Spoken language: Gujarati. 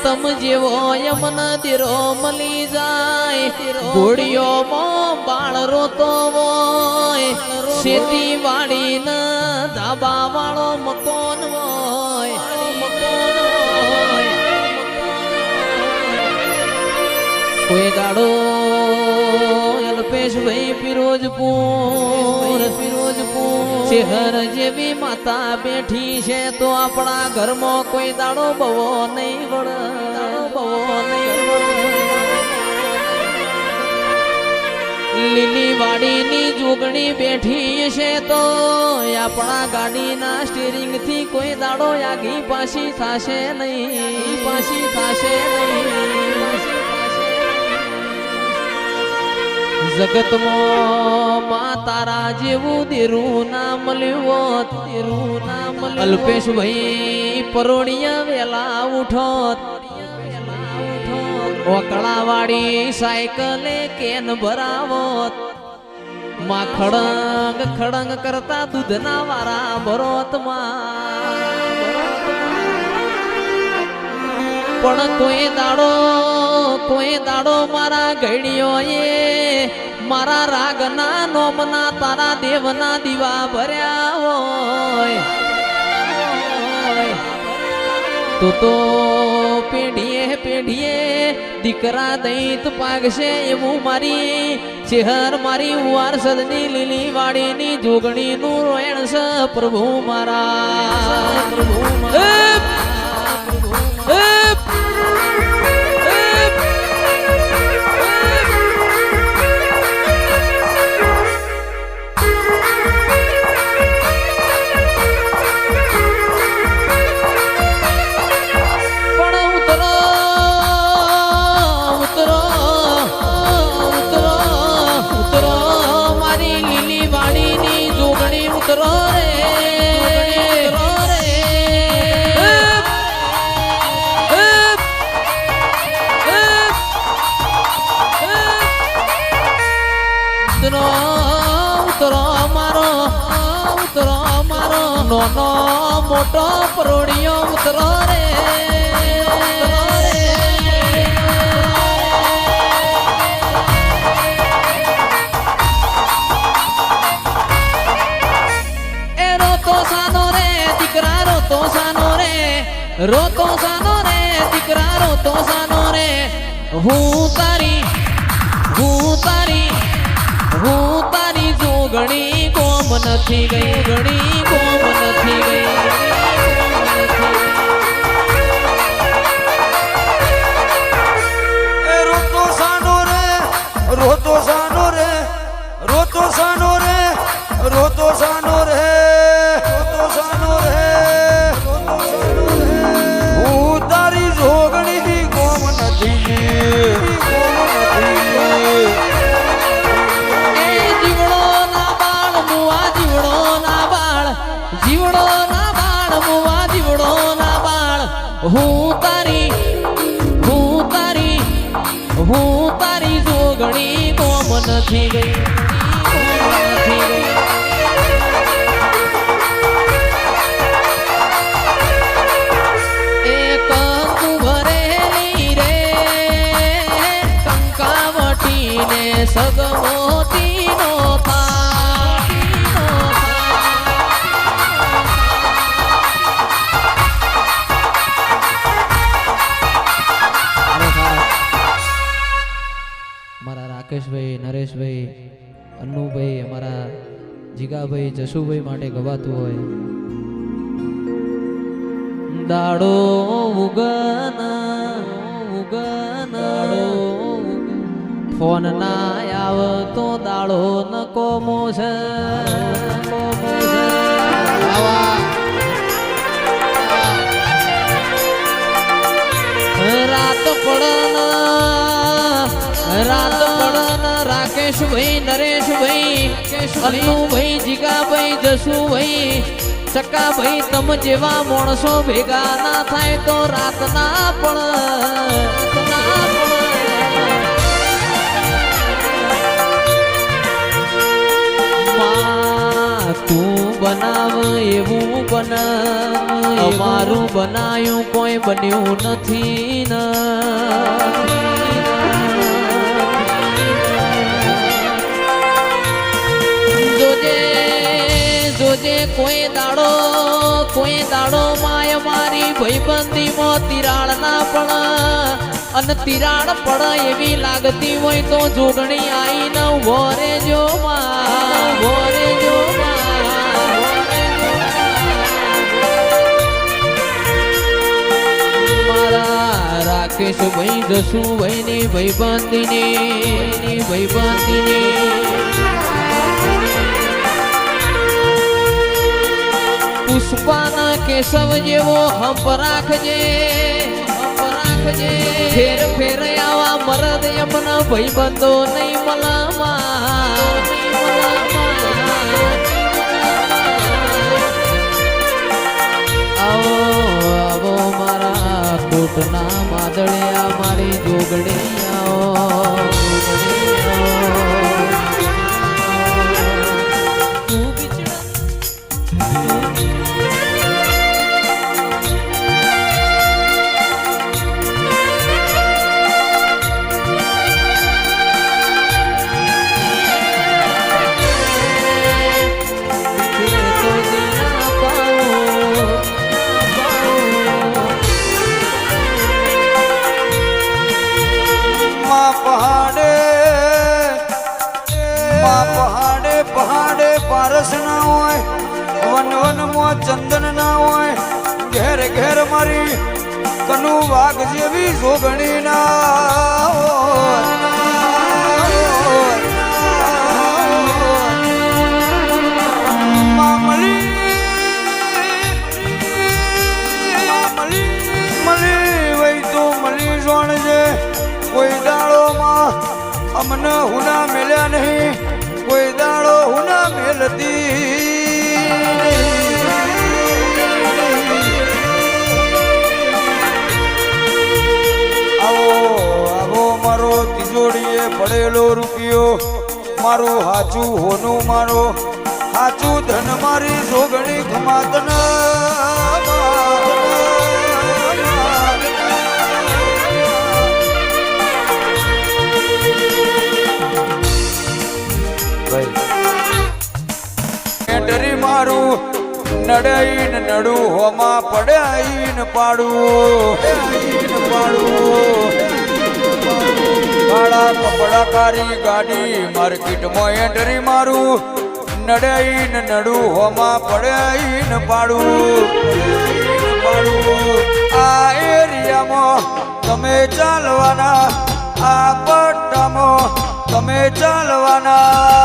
તમ જેવો યમન દીરો મળી જાય ઘોડીઓમાં બાળ રોતો હોય ખેતી વાડી ન ધાબા વાળો મકોન હોય કોઈ દાડો અલ્પેશભાઈ ફિરોજપુર શહેર જેવી માતા બેઠી છે તો આપણા ઘરમાં કોઈ દાડો બવો નહીં વળ લીલી વાડીની જોગણી બેઠી છે તો આપણા ગાડીના સ્ટીરિંગ થી કોઈ દાડો આગી પાછી થશે નહીં જગતમાં મા તારા જેવું દેરું ના મળ્યું અલ્પેશભાઈ પરોણિયા વેલા ઉઠોત ઓકળાવાળી સાયકલે કેન ભરાવોત માં ખડંગ કરતા દૂધના વારા ભરોત પણ કોઈ દાડો મારા ગઈડીઓએ મારા રાગના નોમના તારા દેવના દીવા ભર્યા હોય તો પેઢીએ દીકરા દૈત પાગશે એવું મારી ચહેર મારી વારસદની લીલી વાડીની જોગણીનું રોયણ છે પ્રભુ મારા નોનો મોટો પરોડિયો ઉતરો રે એ રોતો સાનો રે દીકરા રોતો સાનો રે દીકરા રોતો સાનો રે હું તારી જોગણી કોમ નથી ગઈ રોતો સાનો રે હું તારી જોગણી કોમ નથી જીવડો ના બાળ મુવા જીવડો ના બાળ હું તારી જોગણી કોમ નથી ગઈ એક તું ભરેલી રે કંકાવટીને સગમોતીનો રાકેશભાઈ નરેશભાઈ અન્નુભાઈ અમારા જીગાભાઈ જશુભાઈ માટે ગવાતું હોય દાડો ઉગન ફોન ના આવતો દાડો ન કોમો છે રાત પડન રાકેશભાઈ નરેશભાઈ અલ્લુભાઈ જીગાભાઈ જશુભાઈ ચકાભાઈ તમ જેવા માણસો ભેગા ના થાય તો રાત ના પણ તું બનાવ એવું બને અમારું બનાયું કોઈ બન્યું નથી ન જોજે જોજે કોઈ દાડો માય મારી ભાઈબંધીમાં તિરાડ ના પણ અને તિરાડ પડ એવી લાગતી હોય તો જોગણી આઈને વોરે જો મારા રાકેશ ભાઈ જસુ ભાઈ ની ભાઈબંધીની પુષ્પાના કેશવ જેવો હંપ રાખજે ફેર ફેર આવા મરદ એમના ભાઈબંધો નહીં મલામાં આવો આવો મારા કોટના માદળિયા મારી જોગડી આવો પહાડે પારસ ના હોય વન માં ચંદન ના હોય ઘેર ઘેર મારી કનુ વાઘ જેવી જોગણી ના મળી જોણજે કોઈ દાડો માં અમને હુના મેલ્યા નહીં કોઈ દાડો હુના મેલતી આવો મારો તિજોરીએ પડેલો રૂપિયો મારું હાચું હોનું મારો હાચું ધન મારી જોગણી ખમાતન ડરી મારું નડાઈન નડું હોમાં પડાઈન પાડું કાળા કપડાકારી ગાડી માર્કેટમાં એન્ટ્રી મારું નડાઈન નડું હોમાં પડાઈન પાડું આ એરિયામાં તમે ચાલવાના આ પટ્ટામાં તમે ચાલવાના